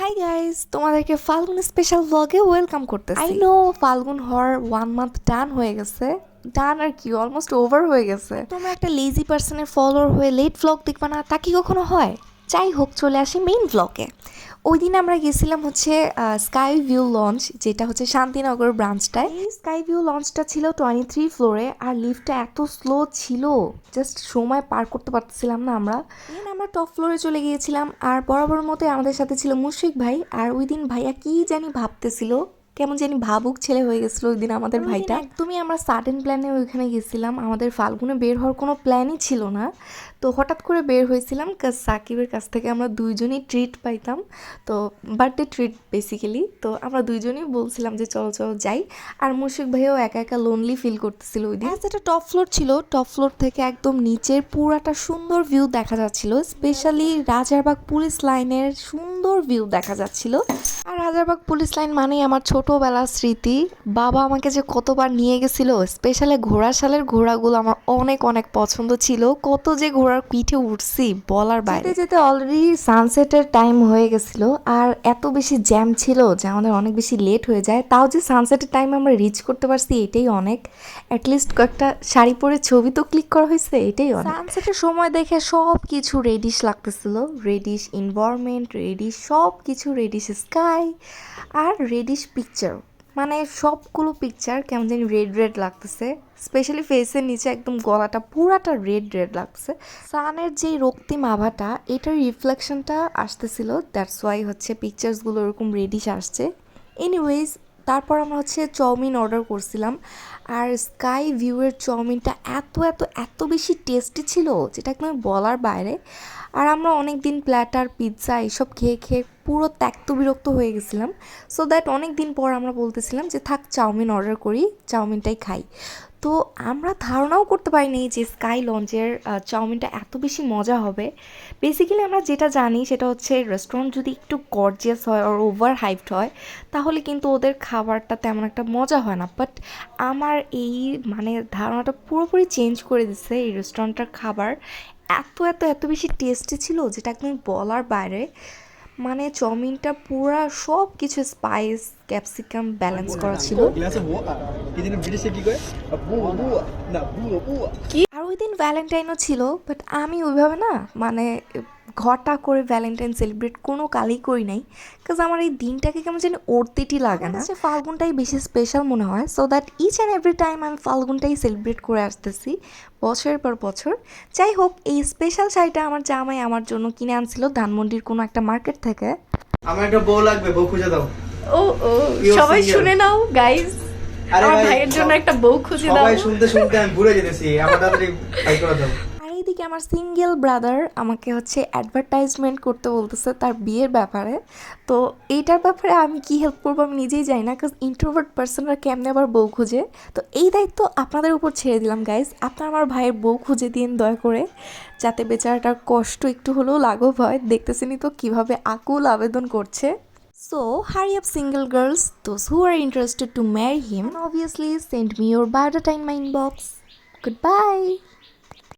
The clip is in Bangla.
হাই গাইস, তোমাদেরকে ফাল্গুন স্পেশাল ব্লগে ওয়েলকাম করতেছি। আই নো ফাল্গুন হওয়ার 1 মান্থ ডান হয়ে গেছে, ডান আর কি অলমোস্ট ওভার হয়ে গেছে। তোমরা একটা লেজি পার্সনের ফলোয়ার হয়ে লেট ব্লগ দেখবা না, তা কি কখনো হয়? যাই হোক, চলে আসি মেইন ব্লগে। ওই দিন আমরা গেছিলাম হচ্ছে স্কাই ভিউ লঞ্চ, যেটা হচ্ছে শান্তিনগর ব্রাঞ্চটায়। এই স্কাই ভিউ লঞ্চটা ছিল 23 ফ্লোরে, আর লিফটটা এত স্লো ছিল, জাস্ট সময় পার করতে পারতেছিলাম না আমরা। আমরা টপ ফ্লোরে চলে গিয়েছিলাম, আর বরাবর মতোই আমাদের সাথে ছিল মুশফিক ভাই। আর ওই দিন ভাইয়া কি জানি ভাবতেছিল, কেমন জানি ভাবুক ছেলে হয়ে গেছিলো ওই দিন আমাদের ভাইটা। একদমই আমরা সাডেন প্ল্যানে ওইখানে গেছিলাম, আমাদের ফাল্গুনে বের হওয়ার কোনো প্ল্যানই ছিল না। তো হঠাৎ করে বের হয়েছিলাম, সাকিবের কাছ থেকে আমরা দুইজনই ট্রিট পাইতাম, তো বার্থডে ট্রিট বেসিক্যালি। তো আমরা দুইজনই বলছিলাম যে চলো চলো যাই। আর মুশফিক ভাইও একা একা লোনলি ফিল করতেছিল ওই দিন। যেটা টপ ফ্লোর ছিল, টপ ফ্লোর থেকে একদম নিচের পুরাটা সুন্দর ভিউ দেখা যাচ্ছিল, স্পেশালি রাজারবাগ পুলিশ লাইনের সুন্দর ভিউ দেখা যাচ্ছিল। আর রাজারবাগ পুলিশ লাইন মানেই আমার ছোটবেলার স্মৃতি। বাবা আমাকে যে কতবার নিয়ে গেছিল, স্পেশালি ঘোড়াশালের ঘোড়াগুলো আমার অনেক অনেক পছন্দ ছিল। কত যে ঘোড়ার পিঠে উঠছি বলার বাইরে। যেতে যেতে অলরেডি সানসেটের টাইম হয়ে গেছিল, আর এত বেশি জ্যাম ছিল যে আমাদের অনেক বেশি লেট হয়ে যায়। তাও যে সানসেটের টাইম আমরা রিচ করতে পারছি এটাই অনেক। অ্যাটলিস্ট কয়েকটা শাড়ি পরে ছবি তো ক্লিক করা হয়েছে, এটাই অনেক। সানসেটের সময় দেখে সব কিছু রেডিশ লাগতেছিল, রেডিশ এনভায়রনমেন্ট, রেডিশ সব কিছু, রেডিশ স্কাই আর রেডিশ পিকচার, মানে সবগুলো পিকচার কেমন জানি রেড রেড লাগতেছে। স্পেশালি ফেসের নিচে একদম গলাটা পুরাটা রেড রেড লাগছে। সানের যে রক্তিম আভাটা, এটার রিফ্লেকশনটা আসতেছিল, দ্যাটস ওয়াই হচ্ছে পিকচার্সগুলো এরকম রেডিশ আসছে। এনিওয়েজ, তারপর আমরা হচ্ছে চাউমিন অর্ডার করছিলাম, আর স্কাই ভিউয়ের চাউমিনটা এত এত এত বেশি টেস্টি ছিল যেটা একদম বলার বাইরে। আর আমরা অনেক দিন প্ল্যাটার পিৎজা এইসব খেয়ে খেয়ে পুরো ত্যক্ত বিরক্ত হয়ে গেছিলাম। সো দ্যাট অনেক দিন পর আমরা বলতেছিলাম যে থাক চাউমিন অর্ডার করি, চাউমিনটাই খাই। তো আমরা ধারণাও করতে পারিনি যে স্কাই লঞ্চের চাউমিনটা এত বেশি মজা হবে। বেসিক্যালি আমরা যেটা জানি সেটা হচ্ছে রেস্টুরেন্ট যদি একটু গর্জিয়াস হয় আর ওভার হাইপড হয় তাহলে কিন্তু ওদের খাবারটা তেমন একটা মজা হয় না। বাট আমার এই মানে ধারণাটা পুরোপুরি চেঞ্জ করে দিচ্ছে। এই রেস্টুরেন্টটার খাবার এত এত এত বেশি টেস্টি ছিল যেটা একদম বলার বাইরে। মানে চাউমিনটা পুরা সব কিছু স্পাইস ক্যাপসিকাম ব্যালেন্স করা ছিল। আর ওই দিন ভ্যালেন্টাইনও ছিল, বাট আমি ওইভাবে না মানে ঘটা করে ভ্যালেন্টাইন সেলিব্রেট কোনো কালই করি নাই, বিকজ আমার এই দিনটাকে কেমন জানি অর্থেটি লাগে না। ফাল্গুনটাই বেশি স্পেশাল মনে হয়, so that each and every time আমি ফাল্গুনটাই সেলিব্রেট করে আসতেছি বছরের পর বছর। যাই হোক, এই স্পেশাল শাড়িটা আমার জামাই আমার জন্য কিনে আনছিল ধানমন্ডির কোনো একটা মার্কেট থেকে। আমার একটা বউ লাগবে, বউ খুঁজে দাও। ও ও, সবাই শুনে নাও গাইস, আমার ভাইয়ের জন্য একটা বউ খুঁজে দাও। সবাই শুনতে শুনতে আমি ভুলে যেতেছি, আমার তাড়াতাড়ি বাই করে দাও। আর এইদিকে আমার সিঙ্গেল ব্রাদার আমাকে হচ্ছে অ্যাডভার্টাইজমেন্ট করতে বলতেছে তার বিয়ের ব্যাপারে। তো এইটার ব্যাপারে আমি কি হেল্প করবো আমি নিজেই জানি না, কারণ ইন্ট্রোভার্ট পার্সনরা কেমনে আবার বউ খুঁজে। তো এই দায়িত্ব আপনাদের উপর ছেড়ে দিলাম গাইজ, আপনারা আমার ভাইয়ের বউ খুঁজে দিন দয়া করে, যাতে বেচারাটার কষ্ট একটু হলেও লাঘব হয়। দেখতেছেনই তো কীভাবে আকুল আবেদন করছে। So, hurry up single girls, those who are interested to marry him, and obviously send me your biodata in my inbox. Goodbye!